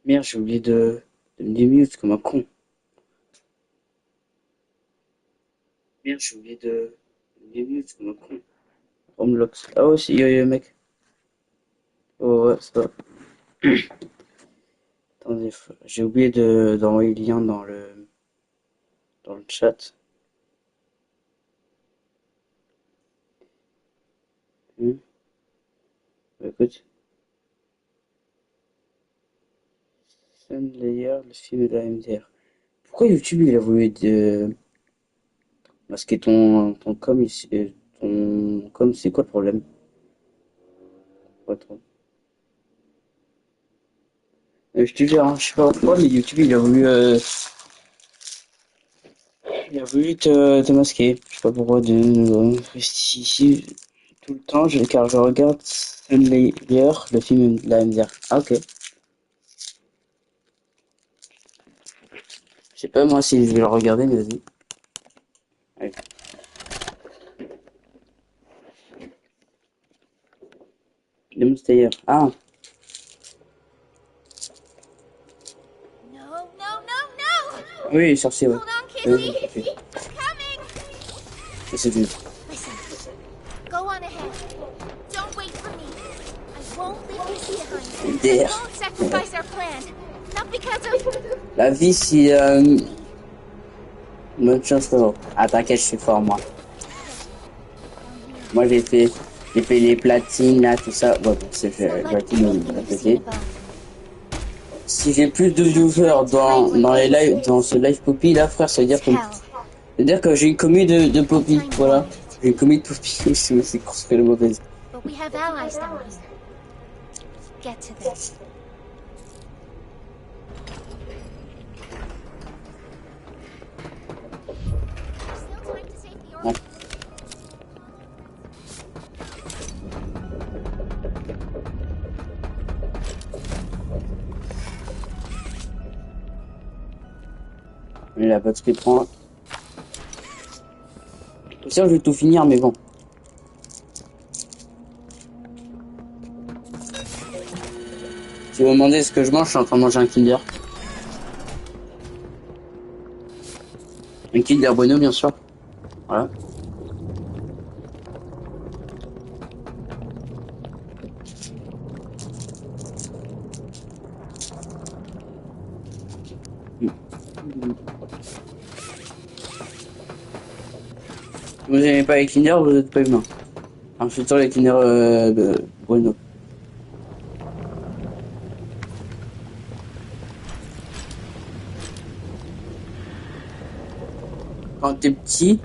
Merde, j'ai oublié de me démute comme un con. Merde, j'ai oublié de me démute comme un con. Romlox. Ah ouais, c'est yo mec. Oh ouais, ça va. Attendez, j'ai oublié d'envoyer le lien dans le chat. Hmm. Bah, écoute, Sunlayer, le film de la MDR. Pourquoi YouTube il a voulu masquer ton com ici, ton com, c'est quoi le problème? Pas trop. Je te jure, hein, je sais pas pourquoi, mais YouTube il a voulu te masquer. Je sais pas pourquoi. Ici tout le temps, car je regarde Sunlayer, le film de la MDR. Ah ok. Je sais pas moi si je vais le regarder, mais vas-y. Allez. Demon Slayer. Ah No, no, no, no! oui, sorcier, ouais. Hold on, Oui, Kissy! ok. I'm coming! Ça, c'est du. Listen, go on ahead. Don't wait for me. I won't leave Kissy behind. I MDR. won't sacrifice our plan. Not because of... La vie, c'est bonne chance, frérot. Ah, t'inquiète, je suis fort, moi. Moi, j'ai fait les platines, là, tout ça. Ouais, bon, c'est It's not like platine, anything à you've seen côté. above. Si j'ai plus de viewers dans les lives, dans ce live Poppy, là, frère, ça veut dire It's que, hell. j'ai une commu de Poppy, Time's voilà. wide. J'ai une commu de Poppy, c'est construit le mauvaise. But we have allies down here. Get to them. There's still time to save the Ouais. orphan. Et la batterie prend. Ça, je vais tout finir, mais bon. Si vous me demandez ce que je mange, je suis en train de manger un Kinder. Un Kinder Bueno, bien sûr. Voilà. Vous n'aimez pas les Kinder, vous n'êtes pas humain. Enfin, je suis sur les Kinder Bueno. Quand t'es petit,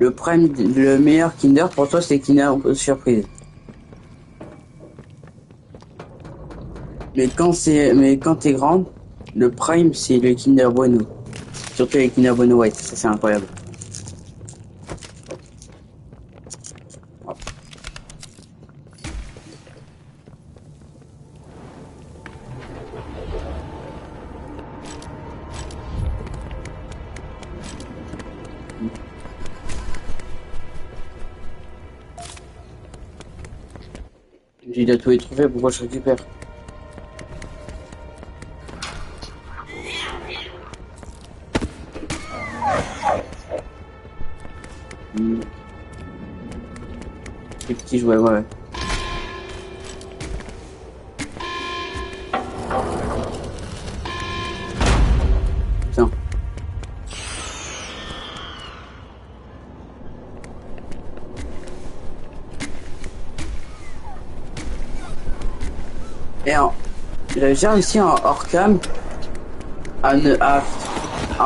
le meilleur Kinder pour toi, c'est Kinder Surprise. Mais quand t'es grande, le prime, c'est le Kinder Bueno. Surtout les Kinder Bueno White, ça c'est incroyable. J'ai déjà tout trouvé, pourquoi je récupère? Hmm. Les petits jouets, ouais. Tiens. Et j'avais déjà réussi en hors cam à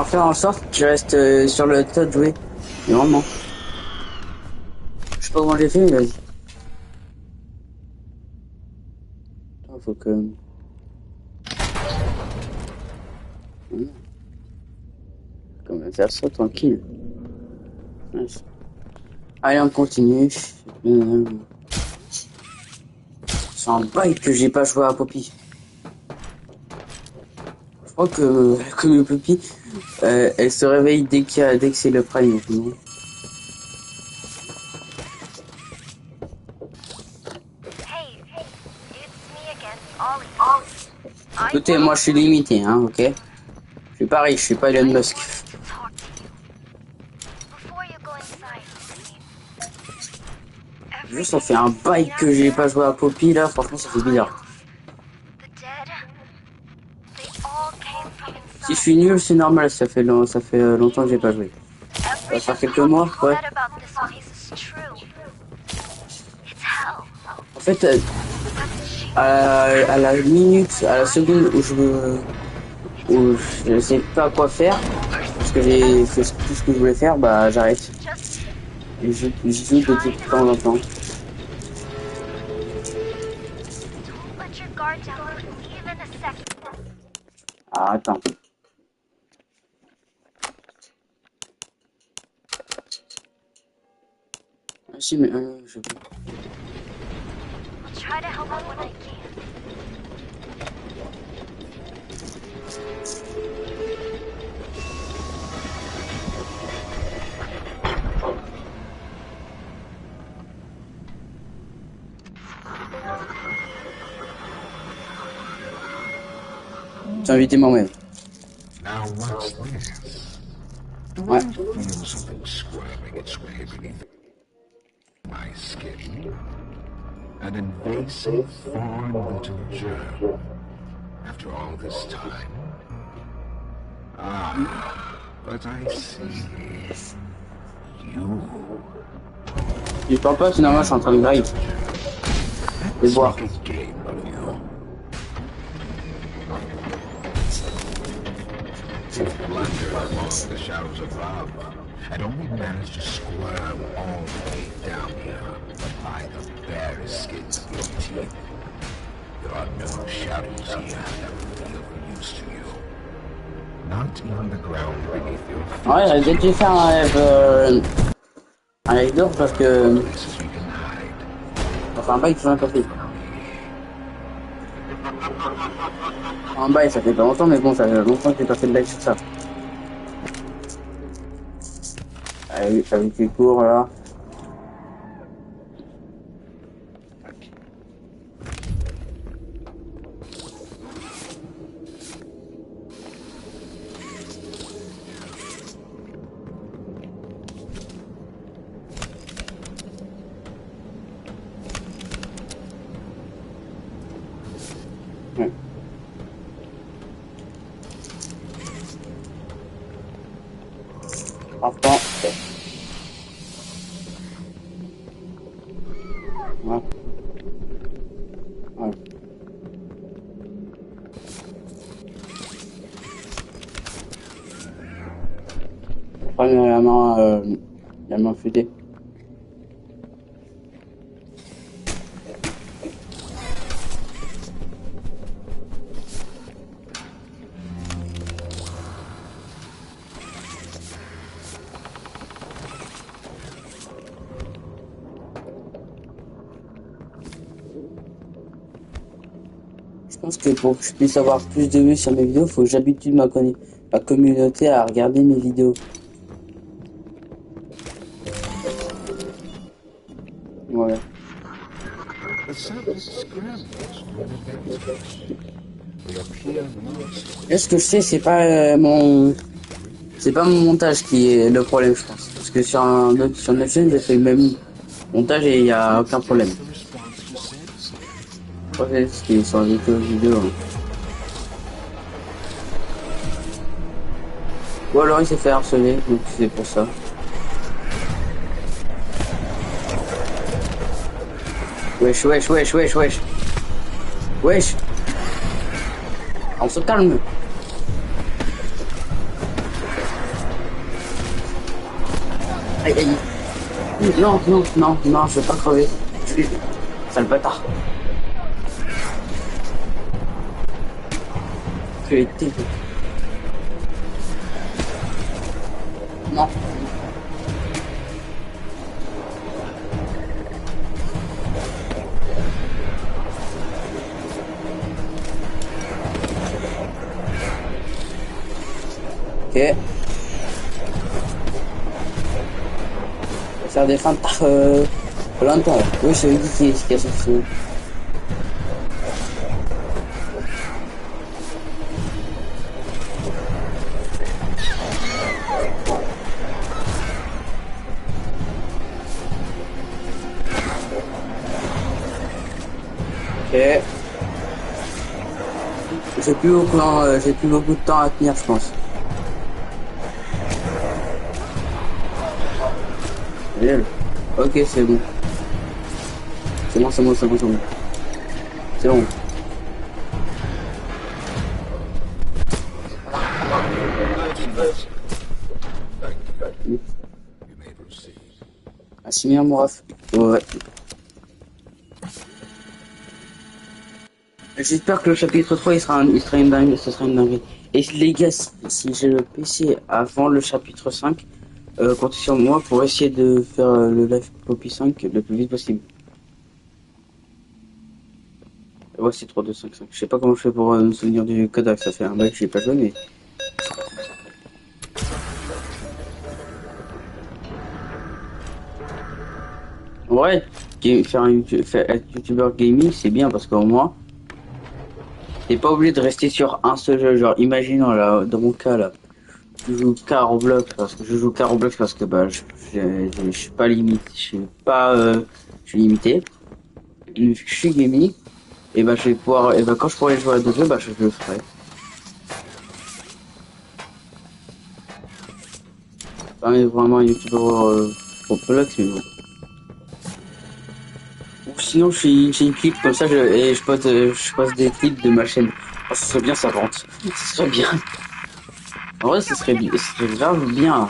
faire en sorte que je reste sur le tas de jouets. Mais vraiment. Je sais pas comment j'ai fait, mais vas-y. Attends, faut que. Comment faire ça tranquille. Nice. Allez, on continue. C'est un bail que j'ai pas joué à Poppy. Je crois que le Poppy, elle se réveille dès que c'est le prime. Hey, it's me again, Ollie. I Écoutez, moi je suis limité, hein, ok? Je suis pas riche, je suis pas Elon Musk. Juste, ça fait un bail que j'ai pas joué à Poppy, là, franchement, ça fait bizarre. Si je suis nul, c'est normal, ça fait longtemps que j'ai pas joué. Ça va faire quelques mois, ouais. En fait, à la minute, à la seconde où je sais pas quoi faire, parce que j'ai fait tout ce que je voulais faire, bah j'arrête. Et je joue de temps en temps. Ah, attends. Ah, si, mais je... J'ai invité moi-même. Now what's this? Ouais. Feel something squirming its way beneath my skin. An invasive foreign little germ. After all this time. Ah, but I see. You. Je parle pas, finalement, je suis en train de drive. Et boire. Make a game of you. Blunder among the shadows above, and only manage to squirm all the way down here by the barest skins of your teeth. There are no shadows here that will be of use to you. Not even the ground beneath your feet. Ouais, j'avais peut-être dû faire un live d'or parce que... Places you can hide. Enfin, un bail que j'en ai pas fait. Un bail, ça fait pas longtemps, mais bon, ça fait longtemps que j'ai pas fait de live sur ça. Avec les cours, là. Ouais. Attends. Ouais. Ouais. Prends la main futée. Je pense que pour que je puisse avoir plus de vues sur mes vidéos, faut que j'habitue ma communauté à regarder mes vidéos. Voilà. The sound scrambles to an advantage. They appear monsters. Et ce que je sais, c'est pas mon montage qui est le problème, je pense. Parce que sur notre chaîne, j'ai fait le même montage et il y a aucun problème. The response to sense. Je crois que c'est ce qui est sur les vidéos. Hein. Ou alors il s'est fait harceler, donc c'est pour ça. Wesh, wesh, wesh, wesh, wesh. Wesh. On se calme. Aïe, aïe. Non, non, non, non, je vais pas crever. Je suis... Sale bâtard. Tu es terrible. Non. Ok. Faire des feintes longtemps. Oui, c'est lui qui a ce fou. j'ai plus beaucoup de temps à tenir, je pense. Génial. Ok, c'est bon. C'est bon, c'est bon, c'est bon, c'est bon. C'est bon. Assumer mon ref. Ouais. J'espère que le chapitre 3 il sera une dinguerie, ce sera une dinguerie. Et les gars, si j'ai le PC avant le chapitre 5, comptez sur moi pour essayer de faire le live Poppy 5 le plus vite possible. Ouais, c'est 3, 2, 5, 5. Je sais pas comment je fais pour me souvenir du code, ça fait un bail que j'ai pas joué, mais... Ouais, être youtubeur gaming, c'est bien parce qu'au moins, t'es pas obligé de rester sur un seul jeu. Genre, imaginons là, dans mon cas là, je joue qu'à Roblox parce que bah, je suis pas limité, je suis limité. Vu que je suis gaming, et bah, je vais pouvoir, et bah, quand je pourrai jouer à d'autres jeux, bah, je le ferai. Pas vraiment un youtubeur Roblox, mais bon. Ou sinon, j'ai une clip comme ça, je poste des clips de ma chaîne. Oh, ce serait bien, ça rentre. Ce serait bien. En vrai, ce serait grave bien.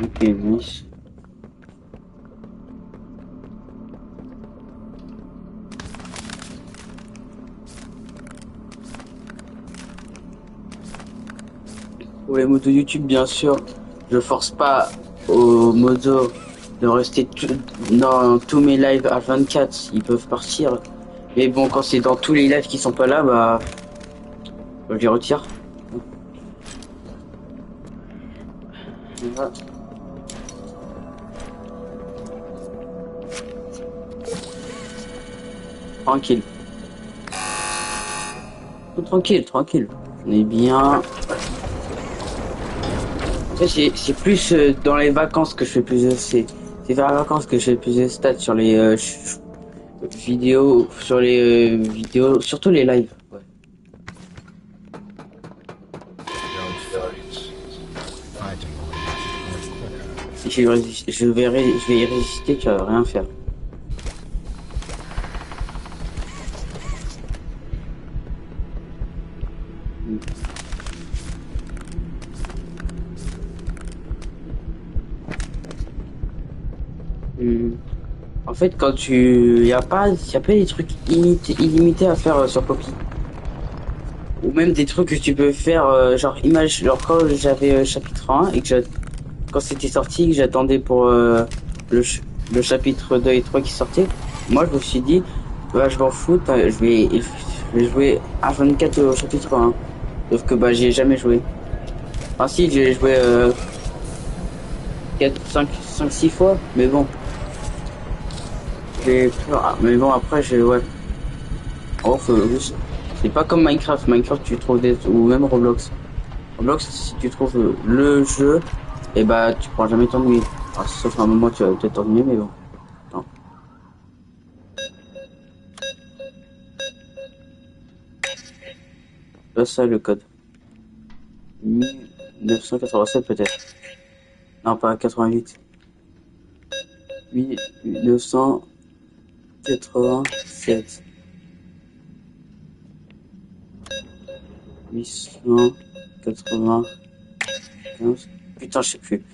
Ok, nice. Pour les modos YouTube, bien sûr, je force pas aux modos de rester dans tous mes lives à 24, ils peuvent partir. Mais bon, quand c'est dans tous les lives qui sont pas là, bah je les retire. Voilà. Tranquille. Tranquille, tranquille. On est bien. C'est plus dans les vacances que je fais plus de... C'est vers les vacances que je fais plus de stats sur les vidéos, vidéos, surtout les lives. Ouais. Si je vais y résister, tu vas rien faire. En fait, quand y a pas des trucs illimités à faire sur Poppy. Ou même des trucs que tu peux faire, genre quand j'avais chapitre 1 et que quand c'était sorti, que j'attendais pour le chapitre 2 et 3 qui sortaient, moi je me suis dit, bah je m'en fous, je vais jouer à 24 au chapitre 1. Sauf que bah j'y ai jamais joué. Ah si, j'ai joué 4, 5, 6 fois, mais bon. Mais bon, après, ouais. Oh, c'est pas comme Minecraft. Minecraft, tu trouves ou même Roblox. Roblox, si tu trouves le jeu, et bah, tu pourras jamais t'ennuyer. Sauf à un moment, tu vas peut-être t'ennuyer, mais bon. Non. Là, ça, le code. 1987, peut-être. Non, pas 88. 1987. 895. Putain, je sais plus.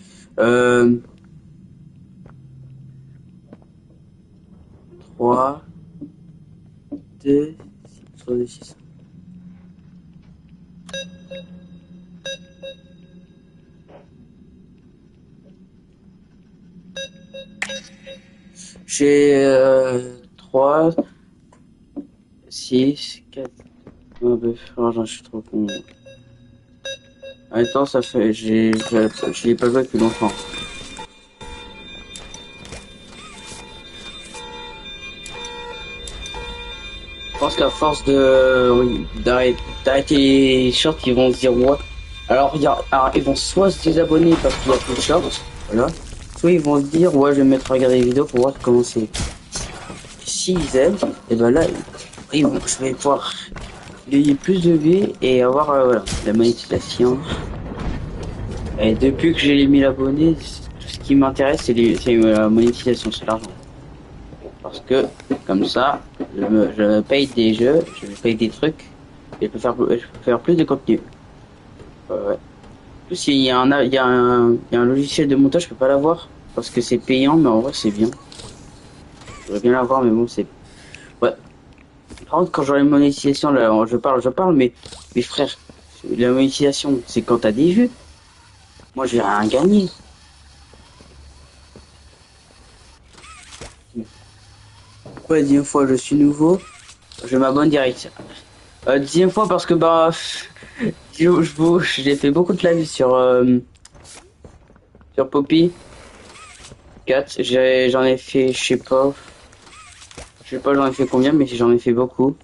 3, 2, 6. J'ai 3, 6, 4. Oh, je suis trop con. Attends, ça fait. Je l'ai pas joué depuis longtemps. Je pense qu'à force d'arrêter les shorts, ils vont se dire ouais. Alors ils vont soit se désabonner parce qu'il y a plus de shorts, voilà. Soit ils vont se dire ouais, je vais me mettre à regarder les vidéos pour voir comment c'est. 6 ailes, et ben là, je vais pouvoir gagner plus de vie et avoir voilà, la monétisation. Et depuis que j'ai les 1000 abonnés, tout ce qui m'intéresse, c'est la monétisation, c'est l'argent. Parce que, comme ça, je paye des jeux, je paye des trucs, et je peux faire plus de contenu. Ouais. En plus, il y a un logiciel de montage, je peux pas l'avoir, parce que c'est payant, mais en vrai, c'est bien. Je voudrais bien l'avoir, mais bon, c'est... Ouais. Par contre, quand j'aurai une monétisation, là, je parle, mais mes frères, la monétisation, c'est quand t'as des vues. Moi, j'ai rien gagné. Ouais, 10e fois, je suis nouveau. Je m'abonne direct. 10e fois parce que, bah, j'ai fait beaucoup de live sur Poppy. 4. J'en ai fait, je sais pas, j'en ai fait combien, mais j'en ai fait beaucoup.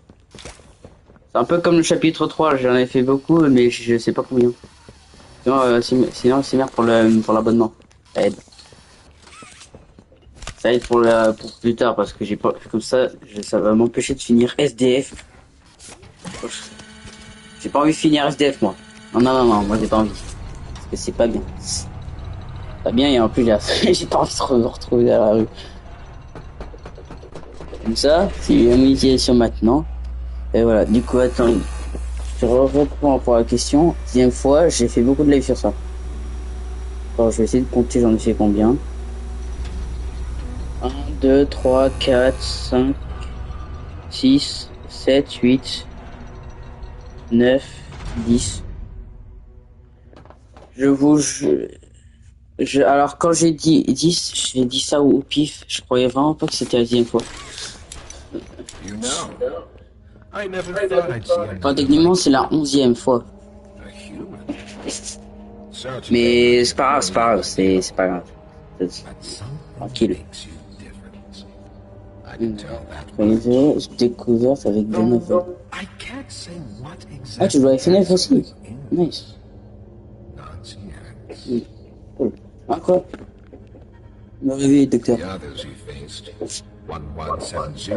C'est un peu comme le chapitre 3, j'en ai fait beaucoup, mais je sais pas combien. Sinon c'est merde pour l'abonnement. Ça aide. Ça aide pour plus tard parce que j'ai pas comme ça va m'empêcher de finir SDF. J'ai pas envie de finir SDF moi. Non, moi j'ai pas envie. Parce que c'est pas bien. Pas bien et en plus j'ai pas envie de me retrouver à la rue. Comme ça, c'est la monétisation maintenant. Et voilà, du coup attends. Je reprends pour la question. 10e fois, j'ai fait beaucoup de live sur ça. Alors, je vais essayer de compter, j'en ai fait combien. 1, 2, 3, 4, 5, 6, 7, 8, 9, 10. Alors, quand j'ai dit 10, j'ai dit ça au pif. Je croyais vraiment pas que c'était la 10e fois. You know, I never thought I'd see another Enfin, techniquement, c'est la 11e fois. a human. Mais c'est pas grave, c'est pas grave. But something Tranquille. makes you different. I can tell that much. Découverte avec Jonathan. I can't say what exactly. Ah, tu dois FNF aussi. Nice. Not yet. Cool. Ah, quoi? Me réveiller, docteur. The others you faced, 1170,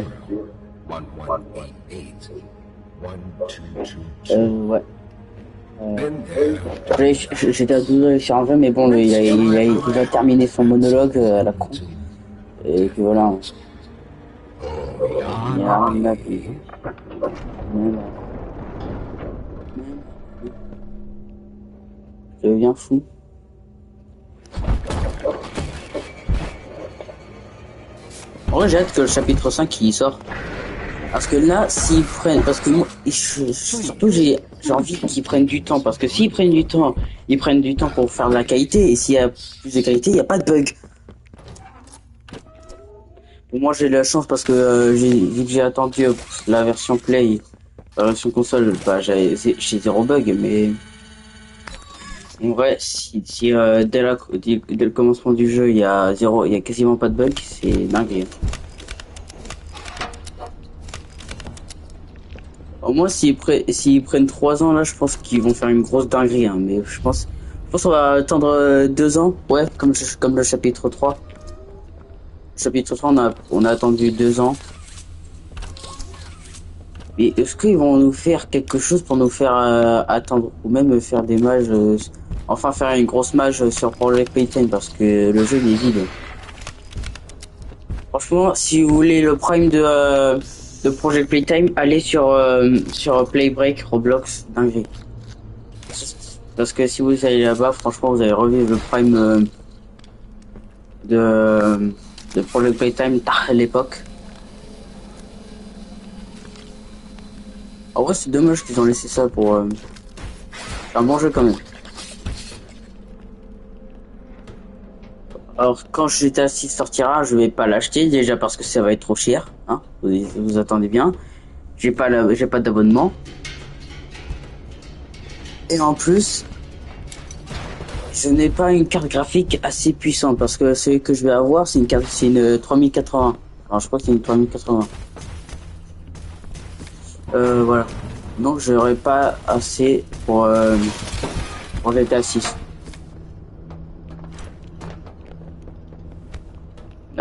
1188, 1222. Ouais. Been there. J'étais à 12 sur un jeu, mais bon, il a terminé son monologue à la con. Et puis voilà. Il y a rien à plus. Je deviens fou. En vrai, j'ai hâte que le chapitre 5 il sort. Parce que là, s'ils prennent, parce que moi, surtout j'ai envie qu'ils prennent du temps, parce que s'ils prennent du temps, ils prennent du temps pour faire de la qualité, et s'il y a plus de qualité, il n'y a pas de bug. Pour moi, j'ai de la chance parce que vu que j'ai attendu la version Play, la version console, bah j'ai 0 bug, mais en vrai, si dès le commencement du jeu, il y a quasiment pas de bug, c'est dingue. Au moins, s'ils prennent 3 ans, là, je pense qu'ils vont faire une grosse dinguerie, hein, mais je pense qu'on va attendre 2 ans, ouais, comme le chapitre 3. Le chapitre 3, on a attendu 2 ans. Mais est-ce qu'ils vont nous faire quelque chose pour nous faire attendre, ou même faire des mages, enfin faire une grosse mage sur Project Playtime, parce que le jeu il est vide. Franchement, si vous voulez le prime de Project Playtime, allez sur Playbreak, Roblox, dinguerie. Parce que si vous allez là-bas, franchement, vous allez revivre le prime de Project Playtime à l'époque. En vrai, c'est dommage qu'ils ont laissé ça pour un bon jeu quand même. Alors, quand GTA 6 sortira, je vais pas l'acheter, déjà parce que ça va être trop cher, hein. Vous attendez bien. J'ai pas d'abonnement. Et en plus, je n'ai pas une carte graphique assez puissante, parce que celui que je vais avoir, c'est une 3080. Alors, je crois que c'est une 3080. Voilà. Donc, j'aurai pas assez pour GTA 6.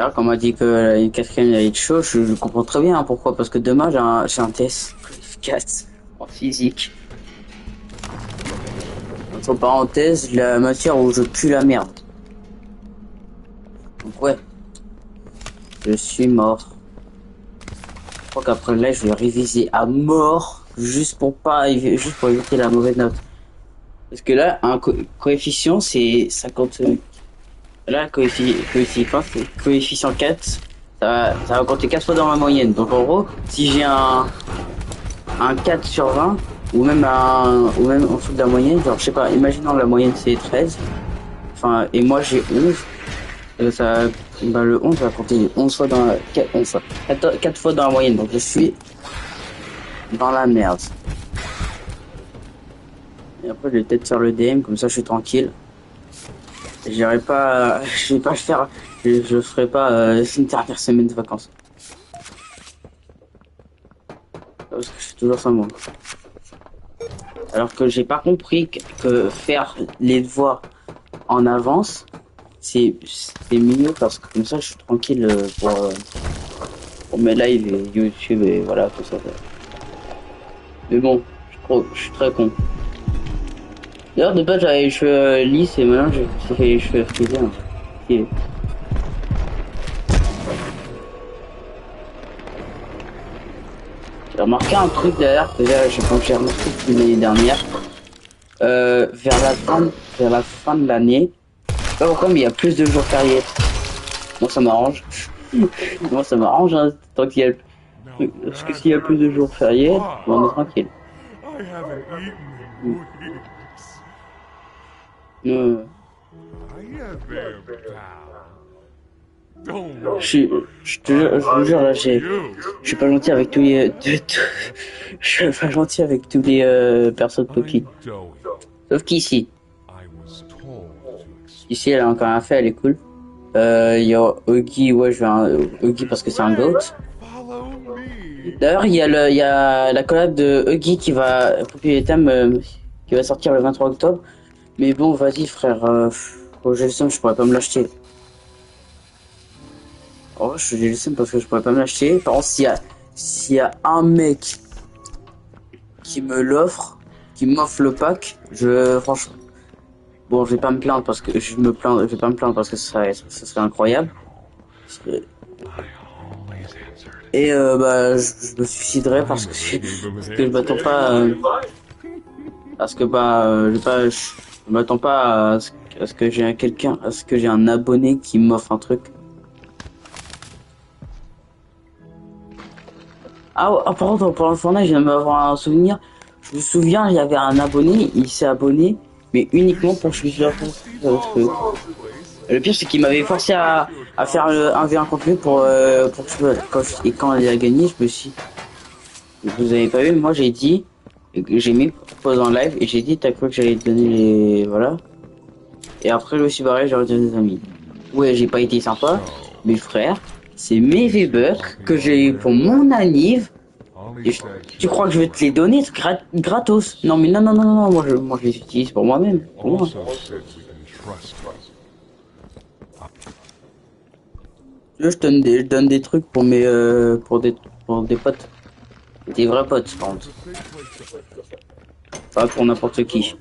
Alors, quand on m'a dit que la quatrième allait être chaud, je comprends très bien pourquoi. Parce que demain, j'ai un test qualification en physique. Entre parenthèses, la matière où je pue la merde. Donc ouais, je suis mort. Je crois qu'après là, je vais réviser à mort juste pour éviter la mauvaise note. Parce que là, un coefficient, c'est 50. Là, coefficient 4, ça va compter 4 fois dans ma moyenne. Donc en gros, si j'ai un 4 sur 20, ou même en dessous de la moyenne, genre je sais pas, imaginons la moyenne c'est 13, enfin, et moi j'ai 11, le 11 va compter 11 fois dans la, 4 fois dans la moyenne, donc je suis dans la merde. Et après je vais peut-être faire le DM, comme ça je suis tranquille. Je vais pas le faire, je ferai pas une dernière semaine de vacances. Parce que je suis toujours sans moi. Alors que j'ai pas compris que faire les devoirs en avance, c'est mieux parce que comme ça je suis tranquille pour mes lives et YouTube et voilà tout ça. Mais bon, je suis très con. D'ailleurs de base j'avais les cheveux lisses et maintenant j'ai fait les cheveux frisés. Hein. Et... J'ai remarqué un truc d'ailleurs que j'ai remarqué depuis l'année dernière. Vers la fin de l'année, je sais pas pourquoi mais il y a plus de jours fériés. Moi ça m'arrange. Moi ça m'arrange hein, tant qu'il y a parce que s'il y a plus de jours fériés, on est tranquille. Je vous jure là, je suis pas gentil avec tous les, je suis pas gentil avec tous les personnes Poki. Sauf qu'ici, ici elle a encore rien fait, elle est cool. Il y a Huggy, ouais je vais Huggy parce que c'est un goat. D'ailleurs il y a la collab de Huggy qui va qui va sortir le 23 octobre. Mais bon vas-y frère, j'ai le seum, je pourrais pas me l'acheter. Oh, j'ai le seum parce que je pourrais pas me l'acheter. Par contre s'il y a un mec qui me l'offre, qui m'offre le pack, franchement, bon je vais pas me plaindre parce que je vais pas me plaindre parce que ça serait incroyable. Et bah je me suiciderais parce que je m'attends pas parce que je m'attends pas à ce que j'ai un abonné qui m'offre un truc. Par contre pour le Fortnite, je viens de m'avoir un souvenir. Je me souviens, il y avait un abonné, il s'est abonné, mais uniquement pour que je puisse leur truc. Le pire c'est qu'il m'avait forcé à faire le 1v1 contre lui pour que quand il a gagné, je me suis... Vous avez pas vu, moi j'ai dit, j'ai mis pause en live et j'ai dit t'as cru que j'allais te donner les... Voilà. Et après je me suis barré, j'ai retiré des amis. Ouais, j'ai pas été sympa, mais frère, c'est mes V-Bucks que j'ai eu pour mon anniv. Et tu crois que je vais te les donner gratos? Non mais non, moi je les utilise pour moi-même. Pour moi. Là, je donne des trucs pour mes pour des potes. Des vrais potes, par contre. Pas pour n'importe qui.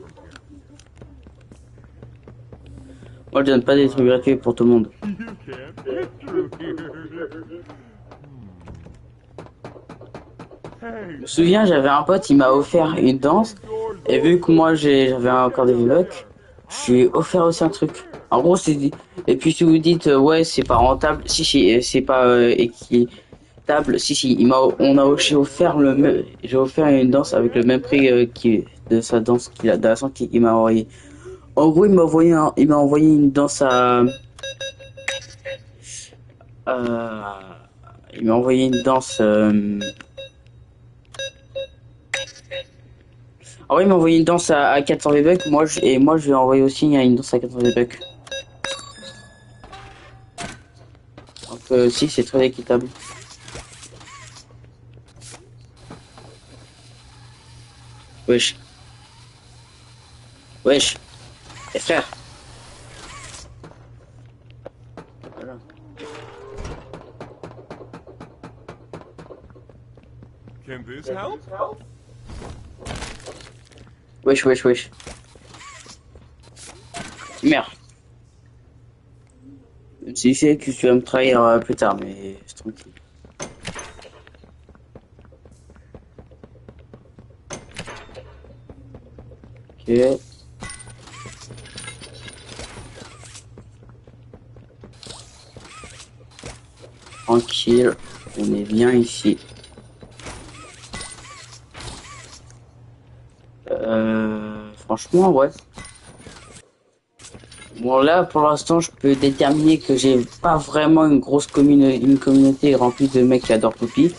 Moi, je donne pas des trucs gratuits pour tout le monde. Je me souviens, j'avais un pote, il m'a offert une danse. Et vu que moi, j'avais encore des V-Bucks, je lui ai offert aussi un truc. En gros, et puis si vous dites, ouais, c'est pas rentable, si, c'est pas équitable, si, j'ai offert j'ai offert une danse avec le même prix de sa danse de la danse qu'il m'a envoyé. En gros, il m'a envoyé une danse il m'a envoyé une danse, ah ouais, il m'a envoyé une danse à 400 V-Bucks, moi je lui ai envoyé aussi une danse à 400 V-Bucks. Donc si, c'est très équitable. Wesh. Wesh. Eh frère. Voilà. Can this help? Wesh, wesh, wesh. Merde. Si je sais que tu vas me trahir plus tard, mais c'est tranquille. Ok. Tranquille, on est bien ici. Franchement, ouais. Bon, là, pour l'instant, je peux déterminer que j'ai pas vraiment une grosse communauté remplie de mecs qui adorent Poppy.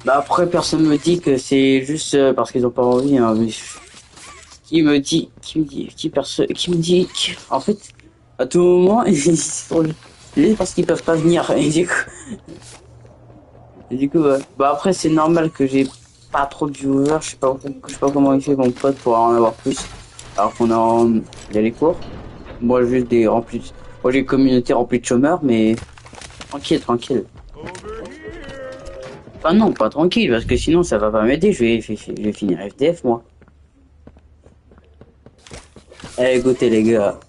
Bah après, personne me dit que c'est juste parce qu'ils ont pas envie, hein, mais en fait, à tout moment, ils sont juste parce qu'ils peuvent pas venir. Et du coup, ouais. Bah après, c'est normal que j'ai pas trop de viewers. Je sais pas comment il fait mon pote pour en avoir plus. Alors il y a les cours. Moi, juste des remplis. Moi, j'ai une communauté remplie de chômeurs, mais tranquille, tranquille. Enfin non, pas tranquille, parce que sinon ça va pas m'aider. Je vais finir FDF, moi. Eh, écoutez les gars,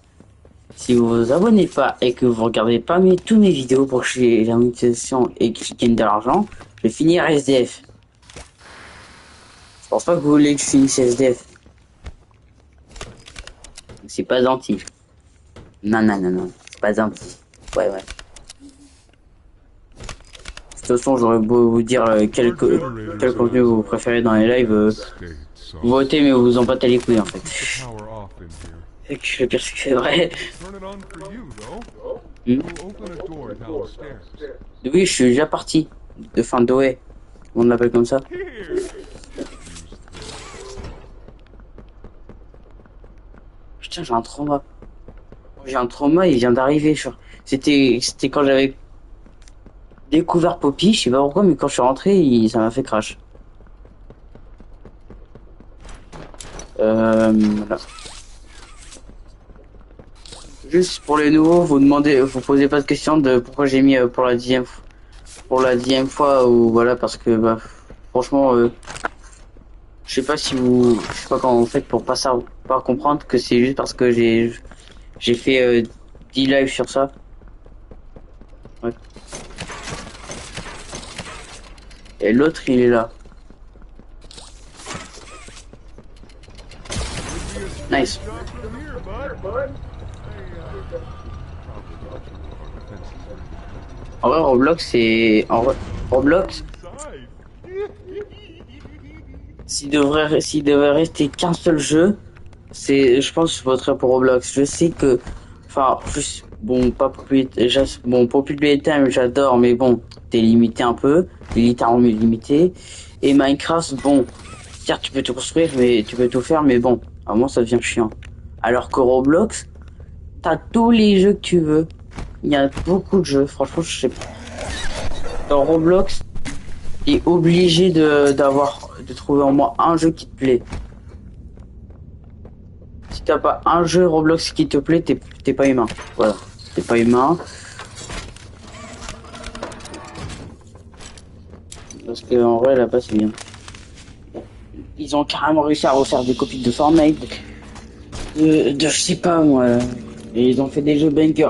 si vous vous abonnez pas et que vous regardez pas tous mes vidéos pour que j'ai la monétisation et que je gagne de l'argent, je vais finir SDF. Je pense pas que vous voulez que je finisse SDF. C'est pas gentil. Non, non, non, non, c'est pas gentil. Ouais, ouais. De toute façon, j'aurais beau vous dire quel contenu vous préférez dans les lives, votez, mais vous en battez les couilles en fait. C'est que le pire, c'est que c'est vrai. Oui, je suis déjà parti. De fin d'OE. On l'appelle comme ça. Putain, j'ai un trauma. J'ai un trauma, il vient d'arriver. C'était quand j'avais découvert Poppy, je sais pas pourquoi, mais quand je suis rentré, ça m'a fait crash. Voilà. Juste pour les nouveaux, vous posez pas de question de pourquoi j'ai mis pour la dixième fois ou voilà parce que bah franchement je sais pas comment vous faites pour pas comprendre que c'est juste parce que j'ai fait 10 lives sur ça. Ouais. Et l'autre il est là. Nice. En vrai, Roblox, s'il devrait rester qu'un seul jeu, je pense que je voterais pour Roblox. Je sais que, enfin, bon, pas popularité, popularité, j'adore, mais bon, t'es limité un peu, t'es littéralement limité. Et Minecraft, bon, certes, tu peux tout construire, mais tu peux tout faire, mais bon, à un moment, ça devient chiant. Alors que Roblox, t'as tous les jeux que tu veux. Il y a beaucoup de jeux, franchement, je sais pas. Dans Roblox, t'es obligé de trouver au moins un jeu qui te plaît. Si t'as pas un jeu Roblox qui te plaît, t'es pas humain. Voilà, t'es pas humain. Parce que en vrai, là-bas, c'est bien. Ils ont carrément réussi à refaire des copies de Fortnite, je sais pas moi. Et ils ont fait des jeux bangers.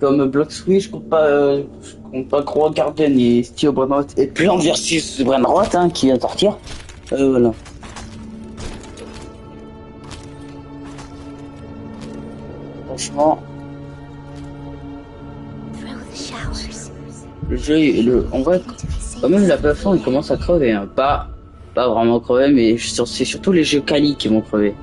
Comme Block Switch, je compte pas Crow Garden et Steel Brainrot et Plant versus Brainrot qui vient de sortir. Voilà. Franchement, le jeu, en vrai, quand même la plateforme il commence à crever. Hein. Pas vraiment crever, mais c'est surtout les jeux quali qui vont crever.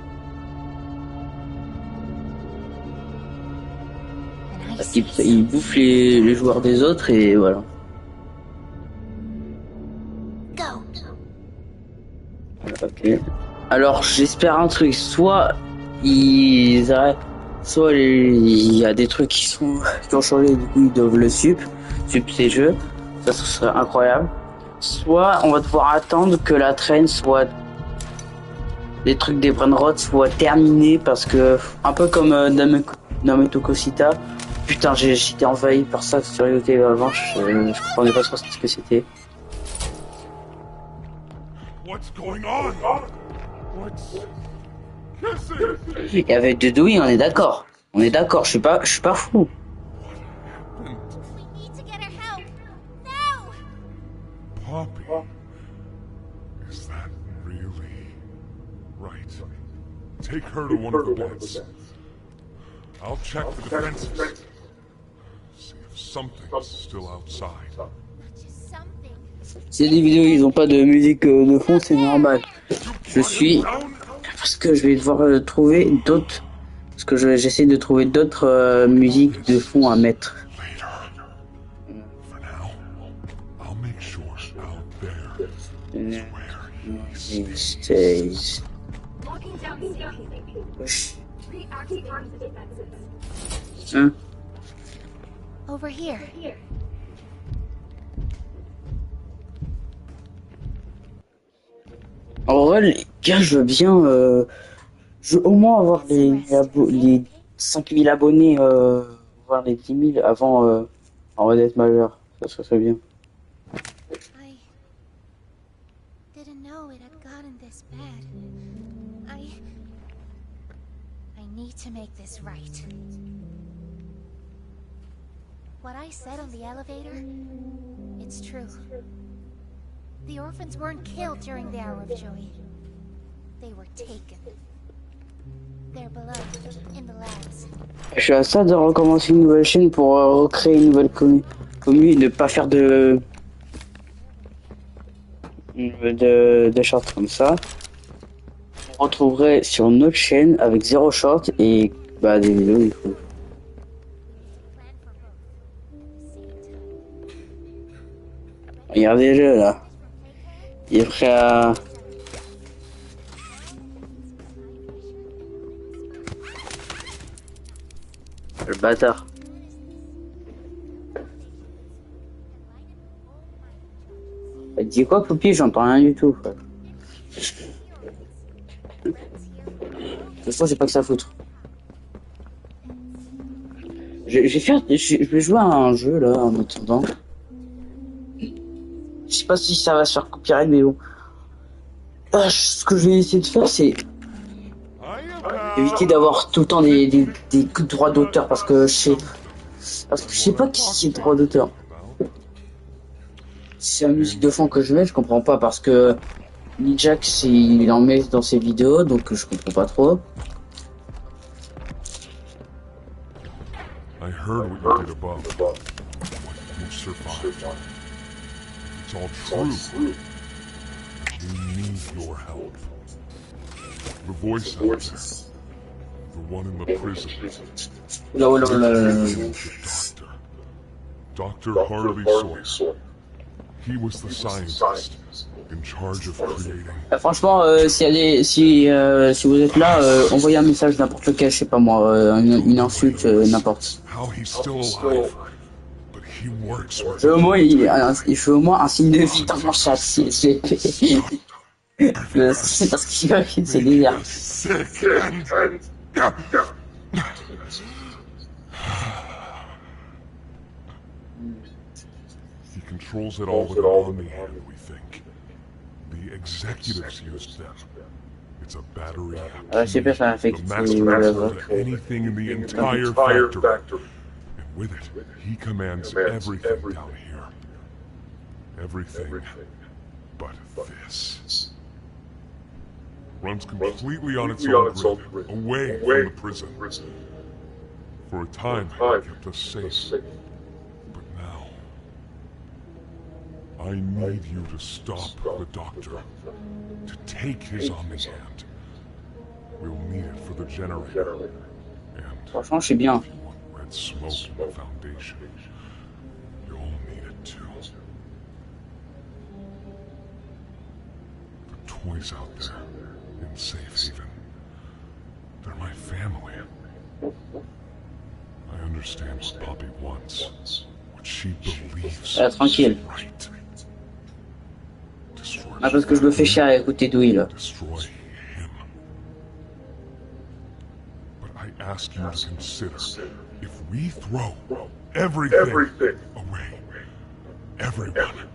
Parce qu'ils bouffent les joueurs des autres et voilà. Ok. Alors j'espère un truc, soit il y a des trucs qui ont changé, du coup ils doivent le sup ces jeux, ça serait incroyable. Soit on va devoir attendre que la traîne soit des trucs des Brainrot soient terminés parce que un peu comme Nameto Kosita. Putain, j'étais envahi par ça sur YouTube avant, je comprenais pas trop ce que c'était. What's going on? What's kissing? Il y avait deux douilles, on est d'accord. On est d'accord, je suis pas fou. We need to get her help. Now! Poppy. Is that really right? Take her to one of the beds. I'll check the defenses. See if something's still outside. Just something. Si les vidéos ils ont pas de musique de fond, c'est normal. Je suis parce que je vais devoir trouver d'autres. Parce que j'essaie de trouver d'autres musiques de fond à mettre. Later. For now, I'll make sure out there is where he stays. Locking down Wesh. reactivating the defenses. Hein? Over here. En vrai, les gars, je veux bien, je veux au moins avoir les 5000 abonnés, voire les 10 000 avant, en vedette majeure. Ça serait bien. I didn't know it had gotten this bad. I need to make this right. What I said on the elevator, it's true. The orphans weren't killed during the Hour of Joy. They were taken. They're below, in the labs. Je suis à ça de recommencer une nouvelle chaîne pour recréer une nouvelle commune et ne pas faire de shorts comme ça. On retrouverait sur notre chaîne avec 0 short et bah des vidéos il faut. Plan for both. Regardez-le là. Il est prêt à... Le bâtard. Elle dit quoi, Poppy? J'entends rien du tout. Frère. De toute façon, j'ai pas que ça à foutre. Je vais jouer à un jeu là en attendant. Je sais pas si ça va se faire copyright, mais bon. Ce que je vais essayer de faire, c'est éviter d'avoir tout le temps des droits d'auteur parce que je sais pas qui est le droit d'auteur. Si c'est la musique de fond que je mets, je comprends pas parce que Nijax il en met dans ses vidéos donc je comprends pas trop. I heard what you did above. You survived. It's all true. We need your help. The voice actor. The one in the prison. Dr. Harley Sawyer. He was the scientist in charge of creating. Franchement, si vous êtes là, envoyez un message n'importe lequel, je sais pas moi, une insulte, n'importe. How he's still alive, but he works with. Il fait au moins un signe de vie dans mon chat, c'est parce qu'il c'est délire. Sick and he controls it all with an army hand, we think. The executives used them. It's a battery. Je sais pas, ça m'a fait The master master to anything in the entire factory. And with it, he commands everything down here. Everything but this. Runs completely on its own grid, away from the prison. For a time, it kept us safe. But now, I need you to stop the doctor. To take his Omni-Hand. We'll need it for the generator. And Franchement, je suis bien. if you want red smoke in the Foundation, you'll need it too. The toys out there in Safe Haven, they're my family. I understand what Poppy wants, what she believes Tranquille. is right. Destroy Ah, parce que je me fais chier à écouter Douille là. destroy him. But I ask you to consider, if we throw everything away, everyone,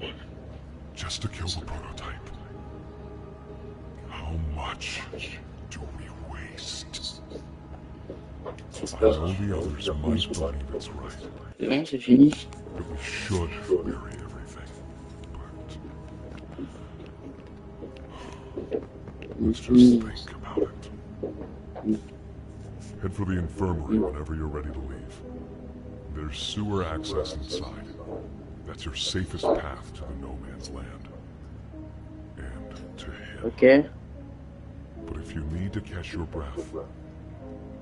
just to kill the prototype, How much do we waste? J'espère. All the others might believe it's right. C'est bon, c'est fini. That we should bury everything. But let's just think about it. Head for the infirmary whenever you're ready to leave. There's sewer access inside. That's your safest path to the no man's land. And to him. Ok. But if you need to catch your breath,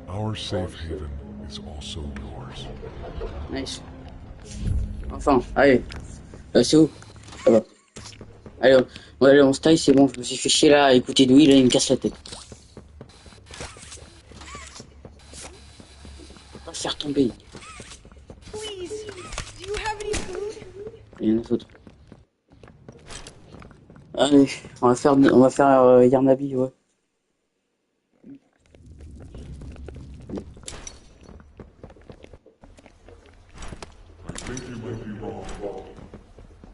our safe haven is also yours. Nice. Enfin, allez. C'est où? Ça va. Allez, on se taille, c'est bon. Je me suis fait chier là à écouter Louis, là il me casse la tête. Faut pas faire tomber. Please, do you have any food? Rien à foutre. Allez, on va faire Yarnabi, ouais.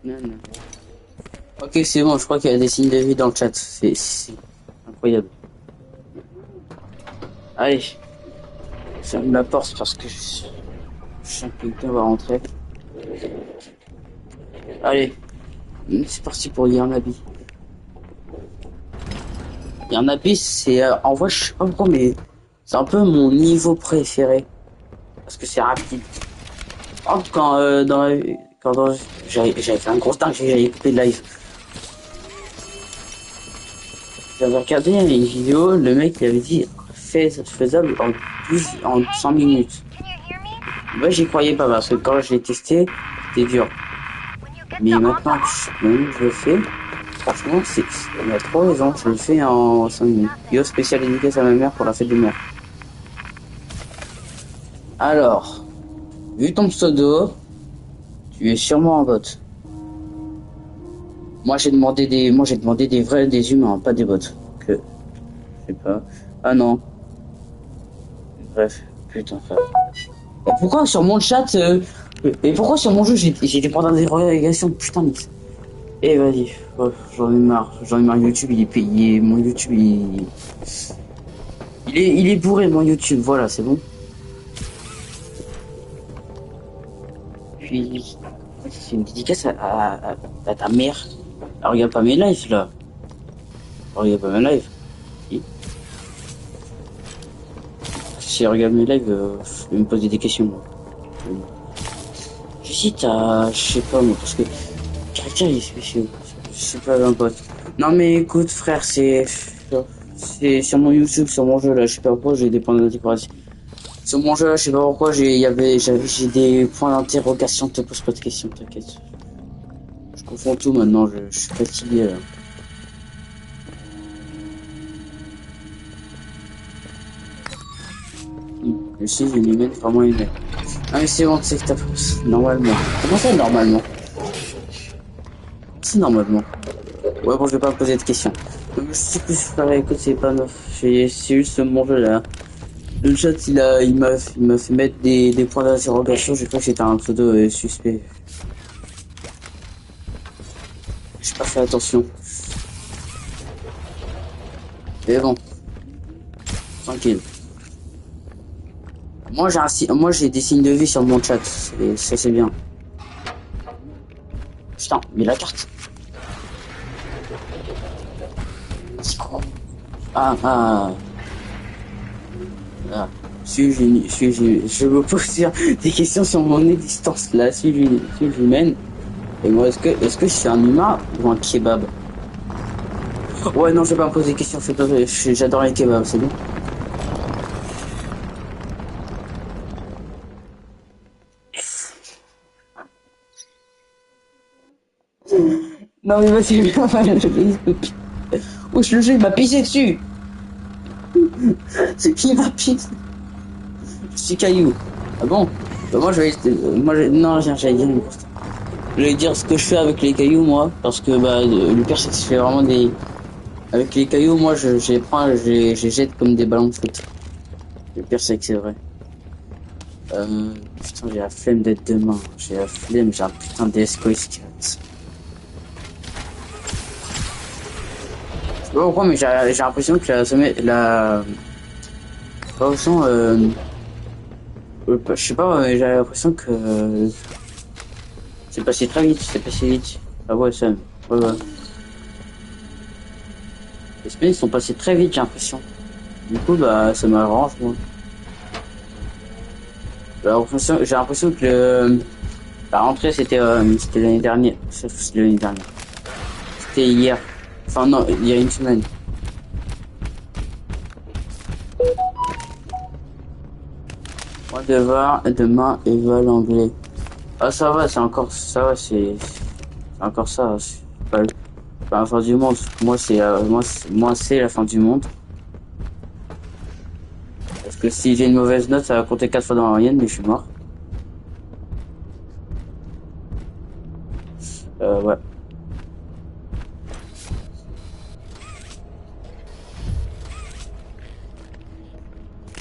Non, non. Ok, c'est bon, je crois qu'il y a des signes de vie dans le chat. C'est incroyable. Allez. Je ferme la porte parce que je sens que quelqu'un va rentrer. Allez. C'est parti pour Yarnabi. Yarnabi, c'est... en vrai, je sais pas pourquoi, mais... C'est un peu mon niveau préféré. Parce que c'est rapide. Oh, quand j'avais fait un gros temps que j'avais écouté le live. J'avais regardé une vidéo, le mec il avait dit faisable en 100 minutes. Moi j'y croyais pas parce que quand je l'ai testé, c'était dur. Mais maintenant que je le fais, franchement il a trop raison, je le fais en 100 minutes. Yo, spécial dédicace à ma mère pour la fête de mère. Alors, vu ton pseudo, tu es sûrement un bot. Moi j'ai demandé des humains, pas des bots. Que, je sais pas. Ah non. Bref, putain frère. Et pourquoi sur mon chat, et pourquoi sur mon jeu j'ai des points d'interrogation, putain mais. Eh vas-y, oh, j'en ai marre YouTube, il est payé, mon YouTube il est bourré mon YouTube, voilà c'est bon. Puis c'est une dédicace à ta mère. Alors, regarde pas mes lives là. Regarde pas mes lives. Si elle regarde mes lives, je vais me poser des questions. Moi. J'hésite à, je sais pas moi, parce que caractère il est spécial. Je sais pas un pote. Non mais écoute frère, c'est sur mon YouTube, sur mon jeu là, je sais pas pourquoi j'ai des points d'interrogation. Sur mon jeu là, je sais pas pourquoi j'ai des points d'interrogation. Te pose pas de questions, t'inquiète. Je confonds tout maintenant, je suis fatigué là. Je sais, j'ai une humaine, vraiment humaine. Ah mais c'est bon, tu sais que t'as... Normalement. Comment ça, normalement? C'est normalement. Ouais, bon, je vais pas me poser de questions. Je sais que je ferais, écoute, c'est pas neuf. C'est juste mon jeu là. Le chat, il m'a fait mettre des points d'interrogation, j'ai cru que c'était un pseudo suspect. J'ai pas fait attention. Mais bon. Tranquille. Moi j'ai des signes de vie sur mon chat, ça c'est bien. Putain, mais la carte. Ah. Je me pose des questions sur mon existence là, suis-je humaine? Et moi est-ce que je suis un humain ou un kebab? Ouais non, je vais pas me poser des questions, j'adore les kebabs, c'est bon. Non mais moi c'est bien mal. Wesh, le jeu il m'a pissé dessus. C'est qui m'a pissé? C'est Caillou. Ah bon? Bah moi non je vais dire ce que je fais avec les cailloux moi, parce que bah le pire c'est que je fais vraiment des... Avec les cailloux moi je les prends, je les jette comme des ballons de foot. Le pire c'est que c'est vrai. Putain j'ai la flemme d'être demain. J'ai la flemme, j'ai un putain d'SQS4. sais pas pourquoi, mais j'ai l'impression que la pas au son, je sais pas, mais j'ai l'impression que c'est passé très vite, c'est passé vite. Ah ouais, ça, ouais, ouais. Les semaines ils sont passés très vite, j'ai l'impression. Du coup, bah, ça m'arrange, moi. J'ai l'impression que la rentrée, c'était l'année dernière. C'était l'année dernière. C'était hier. Enfin, non, il y a une semaine. Moi, demain, Eva l'anglais. Ah, ça va, c'est encore, ça va, c'est encore ça. C'est pas la fin du monde. Moi, c'est la fin du monde. Parce que si j'ai une mauvaise note, ça va compter 4 fois dans la moyenne, mais je suis mort. Ouais.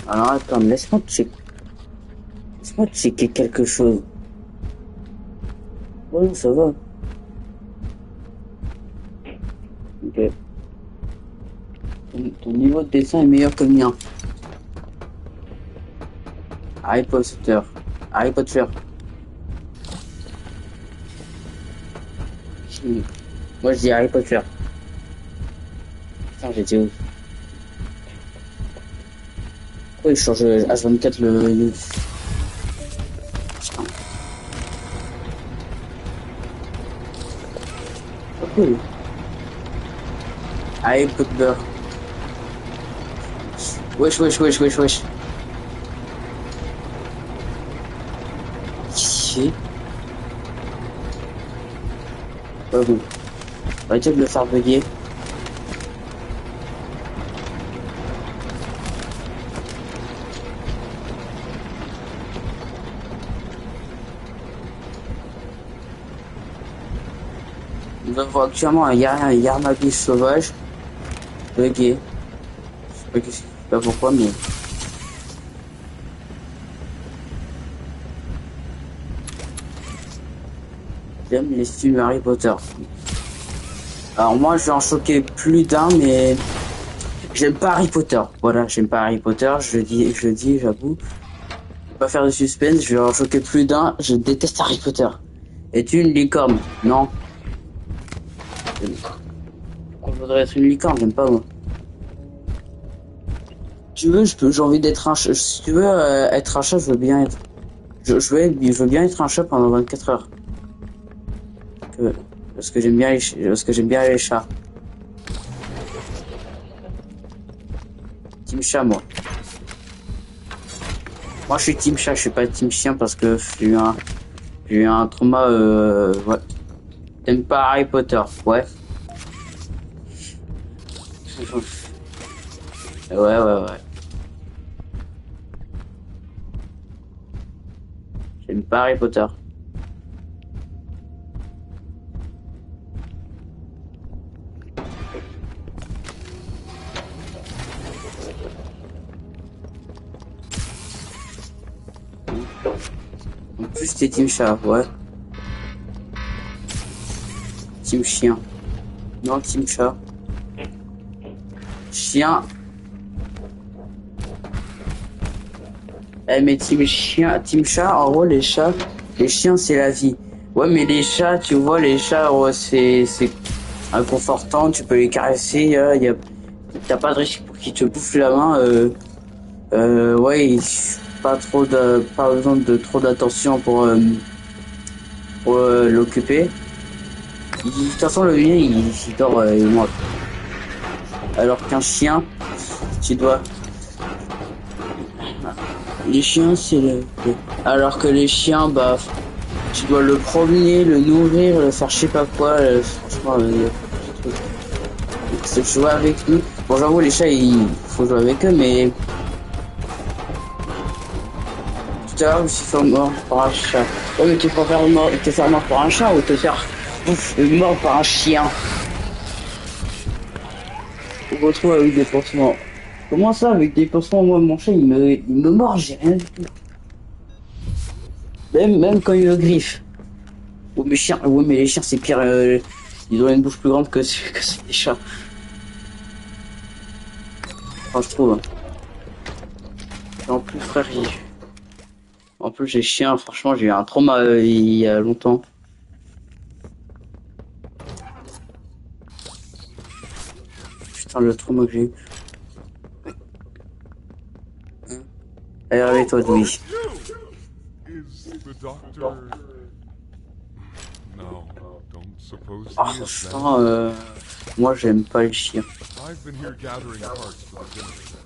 Alors, attends, laisse-moi checker quelque chose. Ouais, ça va. Ok. Ton niveau de dessin est meilleur que le mien. Harry Potter. Harry Potter. Moi je dis Harry Potter. Putain, j'ai dit où? Pourquoi il change H24 le... Putain. Ok. Harry Potter. Wesh. Ici. Ouais, bon. Arrêtez de le faire bugger. Nous avons actuellement un Yarmabis sauvage. Bugué. Je sais pas pourquoi, mais... J'aime les films Harry Potter. Alors moi, je vais en choquer plus d'un, mais... J'aime pas Harry Potter. Voilà, j'aime pas Harry Potter, je le dis, j'avoue. Je vais pas faire de suspense, je vais en choquer plus d'un. Je déteste Harry Potter. Es-tu une licorne? Non. Pourquoi je voudrais être une licorne? J'aime pas, moi. Si tu veux, j'ai envie d'être un chat. Si tu veux être un chat, je veux bien être. Je veux bien être un chat pendant 24 heures. Parce que j'aime bien les chats. Team chat, moi. Moi, je suis team chat, je suis pas team chien parce que j'ai eu un trauma. Ouais. T'aimes pas Harry Potter? Ouais. Ouais. J'aime pas Harry Potter. En plus, t'es team chat, ouais. Team chien. Non, team chat. Chien. Eh, mais team chien, team chat, en gros, les chiens, c'est la vie. Ouais, mais les chats, tu vois, les chats, ouais, c'est réconfortant, tu peux les caresser, t'as pas de risque pour qu'ils te bouffent la main, ouais, pas besoin de trop d'attention pour l'occuper. De toute façon, le mien, il dort, il mange. Alors qu'un chien, tu dois... Les chiens, c'est alors que les chiens, bah, tu dois le promener, le nourrir, le faire je sais pas quoi, franchement, c'est jouer avec eux. Bon, j'avoue, les chats, il faut jouer avec eux, mais... Tout à l'heure, je me suis fait mort par un chat. Ouais, mais tu peux te faire mort par un chat ou te faire mort par un chien. On retrouve avec des pansements. Comment ça, avec des pansements? Moi, mon chat, il me mord, j'ai rien du tout. Même quand il me griffe. Ouais, mais les chiens, c'est pire. Ils ont une bouche plus grande que les chats. Enfin, je trouve. Et en plus, frère, en plus, j'ai chien. Franchement, j'ai eu un trauma il y a longtemps. Putain, le trauma que j'ai eu. Allez, réveille-toi, Dewey. Is the doctor... No, don't suppose Oh, he is then. franchement, moi, j'aime pas les chiens. I've been here gathering parts for the generator.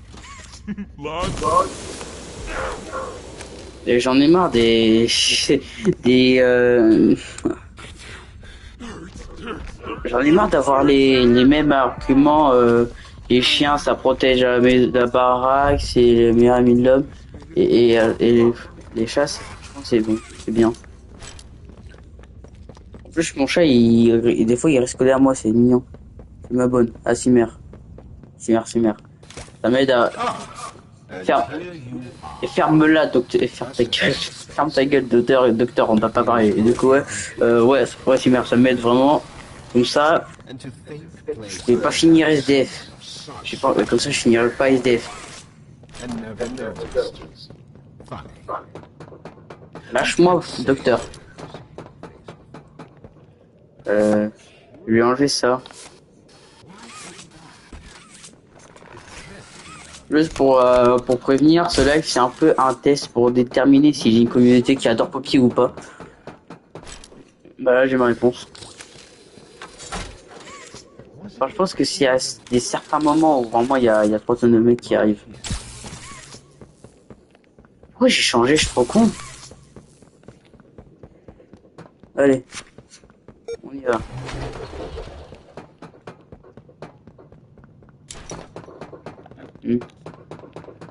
Lads? Et j'en ai marre des... des... J'en ai marre d'avoir les mêmes arguments. Les chiens, ça protège la baraque, c'est le meilleur ami de l'homme. Et les chats, c'est bon, c'est bien. En plus, mon chat, des fois, il reste collé à moi, c'est mignon. Je m'abonne à Simer. Simer. Ça m'aide à... Ferme-la, docteur. Ferme ta gueule. Ferme ta gueule, docteur, on t'a pas parlé. Et du coup, ouais, Simer, ça m'aide vraiment. Comme ça, je vais pas finir SDF. Comme ça, je finirai pas SDF. Lâche-moi, docteur. Je lui ai enlevé ça. Juste pour prévenir, ce live c'est un peu un test pour déterminer si j'ai une communauté qui adore Poppy ou pas. Bah là j'ai ma réponse. Enfin, je pense que s'il y a des certains moments où vraiment il y a 3 tonnes de mecs qui arrivent. Pourquoi j'ai changé, je suis trop con. Allez, on y va.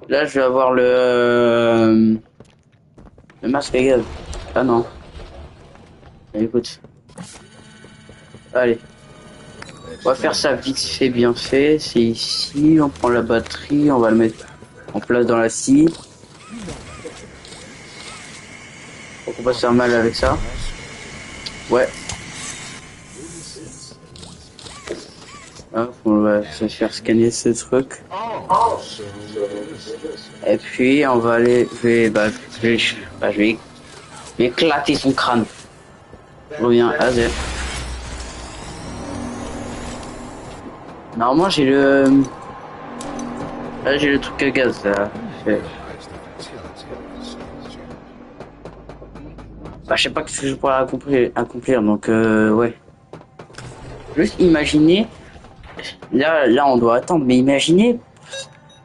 Là, je vais avoir le masque à gaz. Ah non. Écoute. Allez. On va faire ça vite fait, bien fait. C'est ici. On prend la batterie. On va le mettre en place dans la scie. Faut qu'on va se faire mal avec ça. Ouais. Hop, on va se faire scanner ce truc. Et puis on va aller, je vais éclater son crâne. Je reviens à Z. Normalement j'ai le truc à gaz là. Bah, je sais pas ce que je pourrais accomplir donc ouais. Juste imaginer. Là on doit attendre, mais imaginez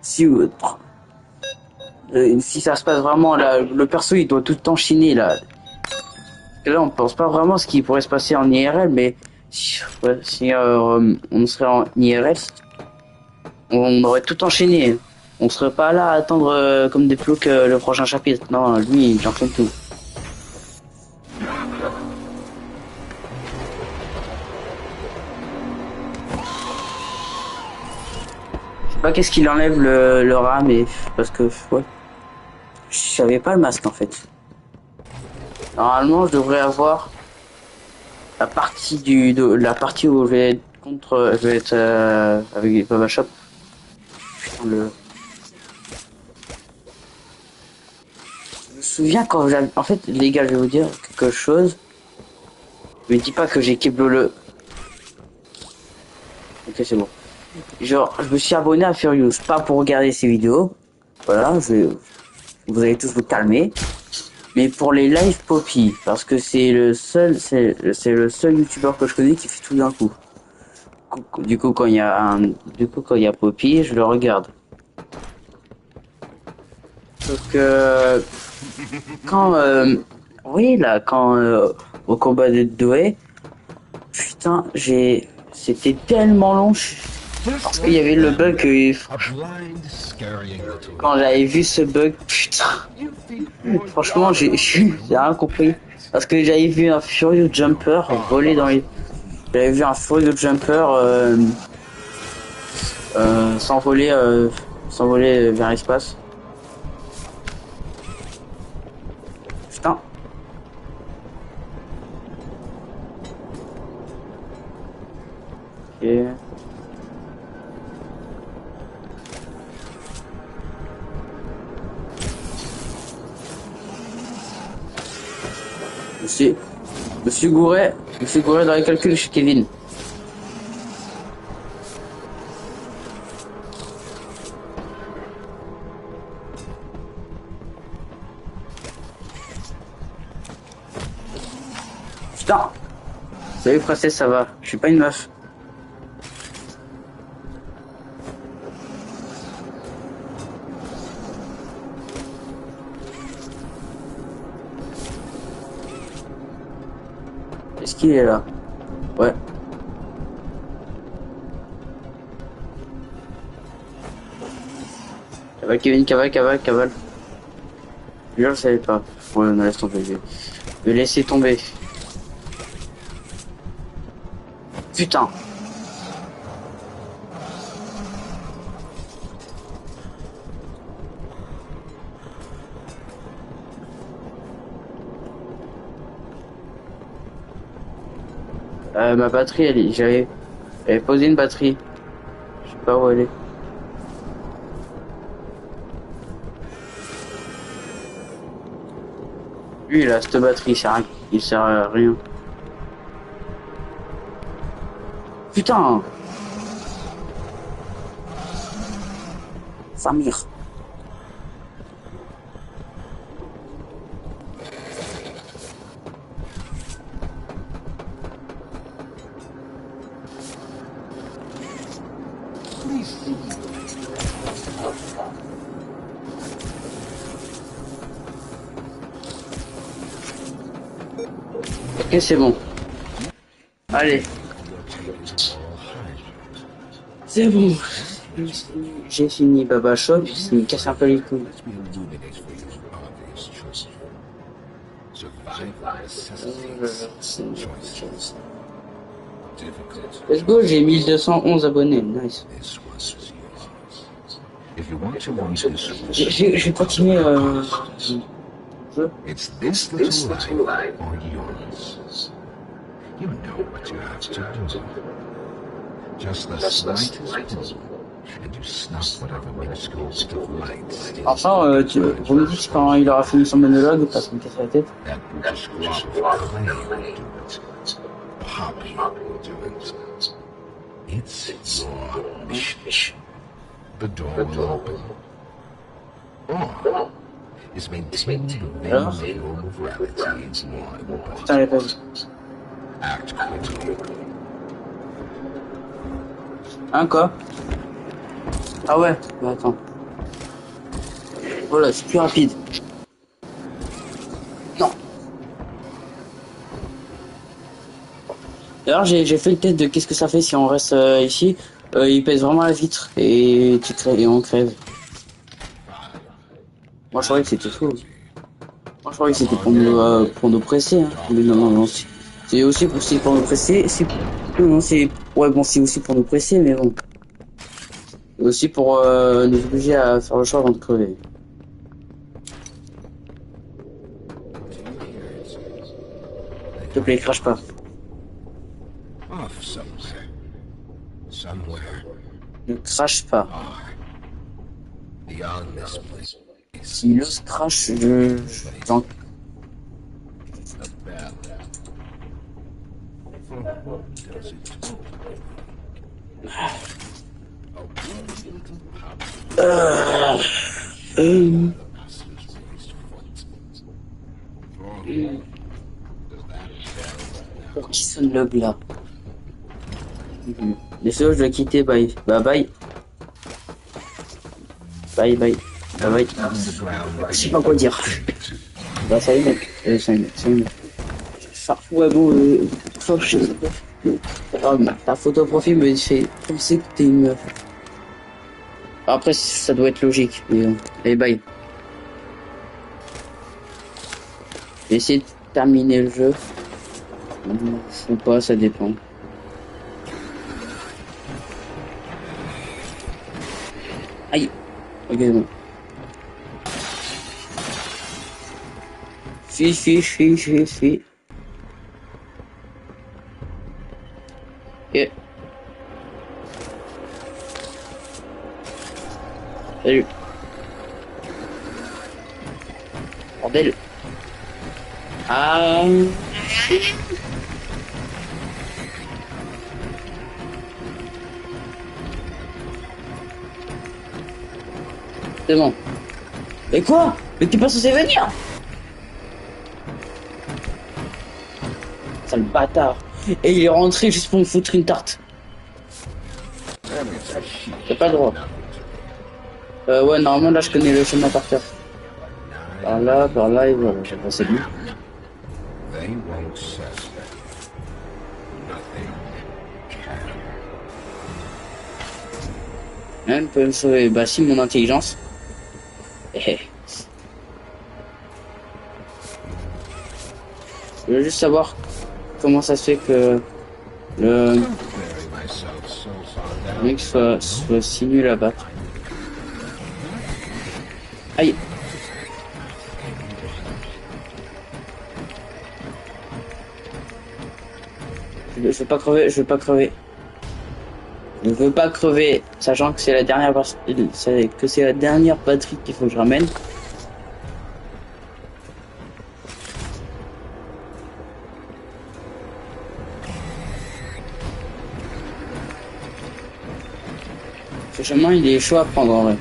si ça se passe vraiment là, le perso il doit tout le temps chiner là. Là on pense pas vraiment ce qui pourrait se passer en IRL, mais si on serait en IRL, on aurait tout enchaîné. On serait pas là à attendre comme des ploucs le prochain chapitre. Non, lui il enchaîne tout. Je sais pas qu'est-ce qu'il enlève le rat, mais parce que ouais. Je savais pas le masque en fait. Normalement, je devrais avoir la partie la partie où je vais être avec Baba Shop. Putain Je me souviens quand j'avais... En fait, les gars, je vais vous dire quelque chose. Je me dis pas que j'ai Keblo le... Ok, c'est bon. Genre, je me suis abonné à Furious, pas pour regarder ses vidéos. Voilà, vous allez tous vous calmer. Mais pour les live Poppy, parce que c'est le seul youtubeur que je connais qui fait tout d'un coup. Du coup, quand il y a Poppy, je le regarde. Donc, quand, oui, là, quand, au combat de Doé, putain, c'était tellement long, parce qu'il y avait le bug quand j'avais vu ce bug, putain, franchement, j'ai rien compris. Parce que j'avais vu un Furious Jumper voler dans les... J'avais vu un Furious Jumper s'envoler vers l'espace. Putain. Ok. Je me suis gouré dans les calculs chez Kevin. Putain. Salut princesse, ça va? Je suis pas une meuf. Est-ce qu'il est là? Ouais. Cavale Kevin, cavale. Je le savais pas. Ouais, on laisse tomber. Je vais laisser tomber. Putain. Ma batterie, j'avais posé une batterie. Je sais pas où elle est. Lui, il a cette batterie, il sert à rien. Putain! Samir. Ok, c'est bon. Allez. C'est bon. J'ai fini Baba Shop, il me casse un peu les couilles. Let's go, j'ai 1211 abonnés, nice. Je vais continuer It's this little light or yours. You know what you have to do. Just the slightest pull, and you snuff whatever minuscule bit of light. Enfin, vous me dites quand il aura fini son monologue, parce qu'il me casse la tête. That brutish glob of clay will do it. Poppy will do it. It's your mission. The door will open. Or is maintaining the vein of gravity in one. Putain, elle est pas vue. Act quickly. Hein, quoi? Ah ouais, bah attends. Voilà, c'est plus rapide. Non. D'ailleurs, j'ai fait le test de qu'est-ce que ça fait si on reste ici. Il pèse vraiment la vitre et on crève. Moi, je croyais que c'était faux. Moi, je croyais que c'était pour nous presser. Hein. Mais non, c'est aussi pour nous presser. Non, c'est ouais, bon, c'est aussi pour nous presser, mais bon. Et aussi pour nous obliger à faire le choix avant de crever. S'il te plaît, crache pas. Off somewhere. Somewhere. Ne crache pas. Beyond this place. Si l'os crache, j'en... A bell. For whom does it toll? A one little pub. Master's raised foot. For whom does that bell? Pour qui sonne le glas? Désolé, je dois quitter, bye. Bye. Bye. Je sais pas quoi dire. Bah, salut mec. Salut mec. Ouais, bon, ta photo profil me fait penser que t'es une meuf. Après, ça doit être logique. Mais bon. Allez, bye. J'ai essayé de terminer le jeu. Ou pas, ça dépend. Aïe. Ok, bon. Fuis. Ok. Salut. Ah. C'est bon. Mais quoi? Mais t'es pas censé venir? Sale bâtard. Et il est rentré juste pour me foutre une tarte. T'as pas le droit. Ouais, normalement là je connais le chemin par cœur. Par là, et voilà, j'ai passé lui. They won't suspect. Nothing can. Hein, peut me sauver. Bah si, mon intelligence. Je veux juste savoir comment ça se fait que le Bury myself so far down. mec soit si nul à battre. Aïe. Je veux pas crever, je veux pas crever. Je veux pas crever, sachant que c'est la dernière c'est la dernière batterie qu'il faut que je ramène. Ce chemin il est chaud à prendre en vrai.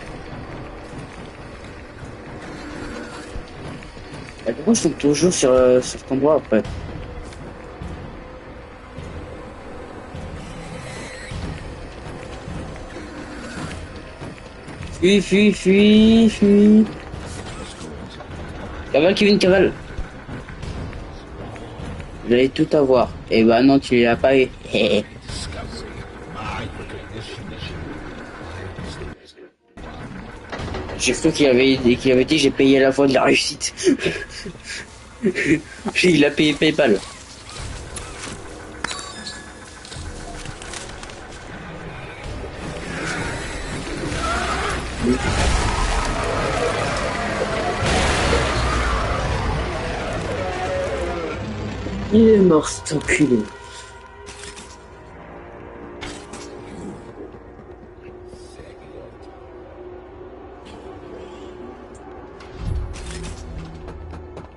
Et pourquoi je tombe toujours sur cet endroit après? Fuis. Cavale, Kevin, cavale. Vous allez tout avoir. Et bah non, tu l'as pas eu. J'ai cru qu'il avait dit j'ai payé la fois de la réussite. Il a payé PayPal. Il est mort cet enculé.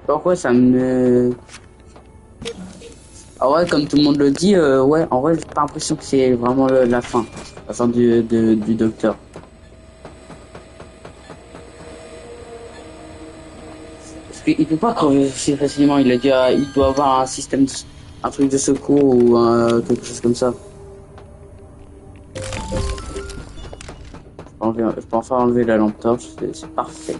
Pourquoi ça me... Ah ouais, comme tout le monde le dit, ouais, en vrai, j'ai pas l'impression que c'est vraiment la fin du docteur. Parce qu'il peut pas crever si facilement, il a dit, il doit avoir un système, un truc de secours ou quelque chose comme ça. Je peux enfin enlever la lampe torche, c'est parfait.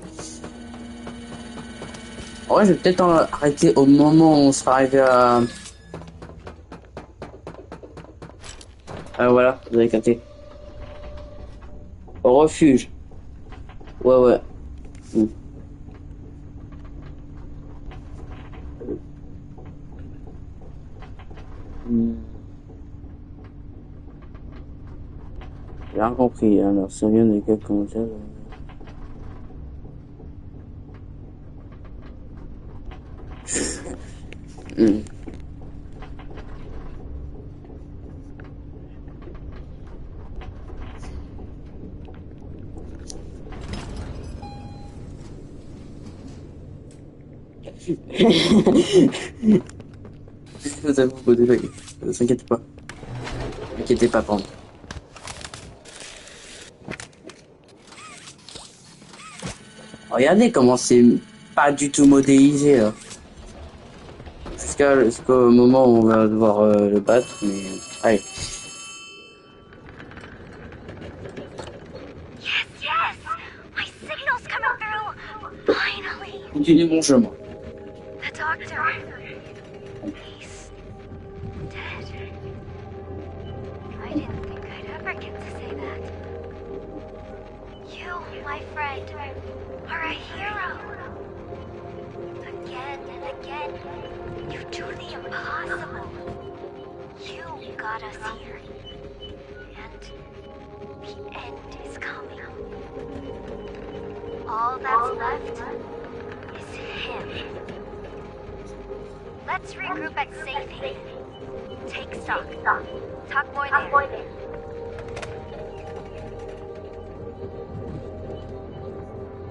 En vrai, je vais peut-être arrêter au moment où on sera arrivé à... Ah voilà, vous avez capté. Au refuge. Ouais. J'ai rien compris, alors ça vient de quel commentaire? Ça vous pose des ne s'inquiétez pas. N'inquiétez pas, pardon. Regardez comment c'est pas du tout modélisé là. Jusqu'au moment où on va devoir le battre, mais allez. Yes! My signal's coming through! Finally! Continuez mon chemin. The doctor. He's dead. I didn't think I'd ever get to say that. You, my friend, are a hero. Again and again, you do the impossible. You got us here. And the end is coming. All that's left is him. Let's regroup at Safe Haven. Take stock. Talk more there.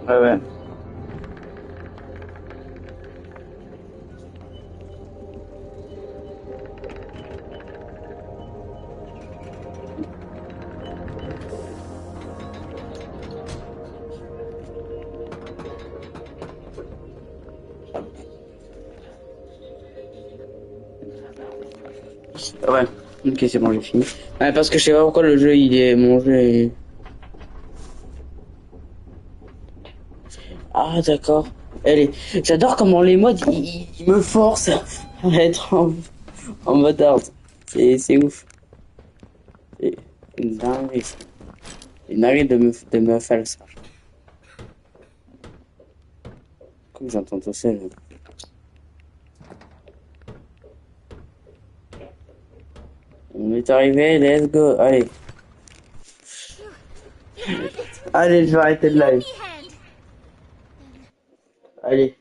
Ouais. Ouais. Ok, c'est bon, j'ai fini. Ouais, parce que je sais pas pourquoi le jeu, il est... Mon jeu est... Ah, d'accord. J'adore comment les mods, ils me forcent à être en mode hard. C'est ouf. C'est une dinguerie. C'est une dinguerie de me faire ça. Comme j'entends tout seul. On est arrivé, let's go. Allez. Allez, je vais arrêter le live. Hand. Allez.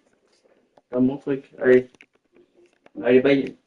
C'est mon truc. Allez. Allez, bye.